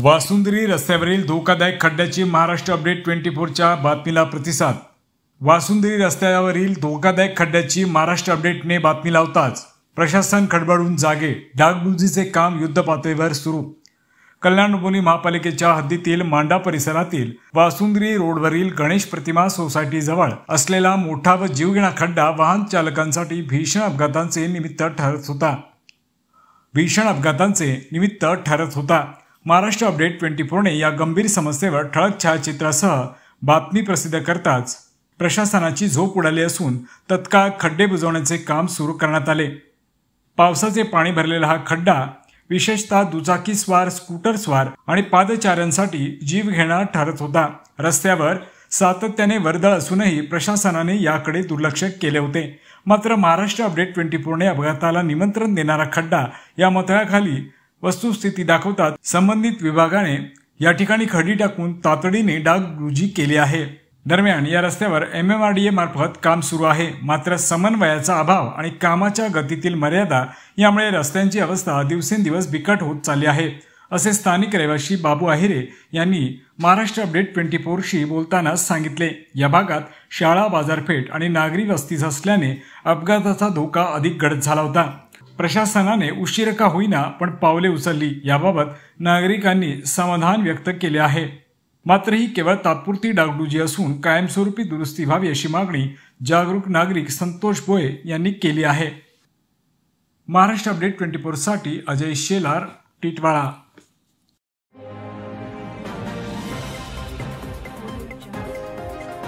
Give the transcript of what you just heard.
वासुंदरी रस्त्यावरील धोकादायक खड्ड्याची महाराष्ट्र अपडेट 24च्या बातमीला प्रतिसाद। वासुंदरी रस्त्यावरील धोकादायक खड्ड्याची महाराष्ट्र अपडेटने बातमी लावताच प्रशासन खडबडून जागे। डागडुजीचे काम युद्धपातळीवर सुरू। कल्याण डोंबिवली महापालिकेच्या हद्दीतील मांडा परिसरातील वासुंदरी रोडवरील गणेश प्रतिमा सोसायटी जवळ असलेला मोठा व जीवघेणा खड्डा वाहन चालकांसाठी भीषण अपघातांचे निमित्त ठरत होता। महाराष्ट्र अपडेट 24ने या गंभीर समस्येवर ठळक छायाचित्रासह बातमी प्रसिद्ध करताच प्रशासनाची झोप उडाली असून तत्काळ खड्डे बुजवण्याचे काम सुरू करण्यात आले। पावसाचे पाणी भरलेला हा खड्डा विशेषतः दुचाकीस्वार, स्कूटरस्वार आणि पादचाऱ्यांसाठी जीवघेणा ठरत होता। रस्त्यावर सातत्याने वर्दळ असूनही प्रशासनाने याकडे दुर्लक्ष केले होते। मात्र महाराष्ट्र अपडेट 24ने अपघाताला निमंत्रण देणारा खड्डा या मथळ्याखाली वस्तुस्थिती दाखवतात संबंधित विभागाने या ठिकाणी खडी टाकून तातडीने डागडुजी केली आहे। दरम्यान या रस्त्यावर MMRDA मार्फत काम सुरू आहे, मात्र समन्वयाचा अभाव आणि कामाच्या गतीतील मर्यादा यामुळे रस्त्यांची अवस्था दिवसेंदिवस बिकट होत चालली आहे, असे स्थानिक रहिवासी बाबू आहिरे यांनी महाराष्ट्र अपडेट 24शी बोलताना सांगितले। या भागात शाळा, बाजारपेठ आणि नागरी वस्ती असल्याने अपघाताचा धोका अधिक गडद झाला होता। प्रशासनाने उशीर का होईना पण पावले उचलली, याबाबत नागरिकांनी समाधान व्यक्त केले आहे। मात्र ही केवळ तात्पुरती डागडुजी असून कायमस्वरूपी दुरुस्ती व्हावी अशी मागणी जागरूक नागरिक संतोष बोये यांनी केली आहे। महाराष्ट्र अपडेट 24 साठी अजय शेलार, टिटवाळा।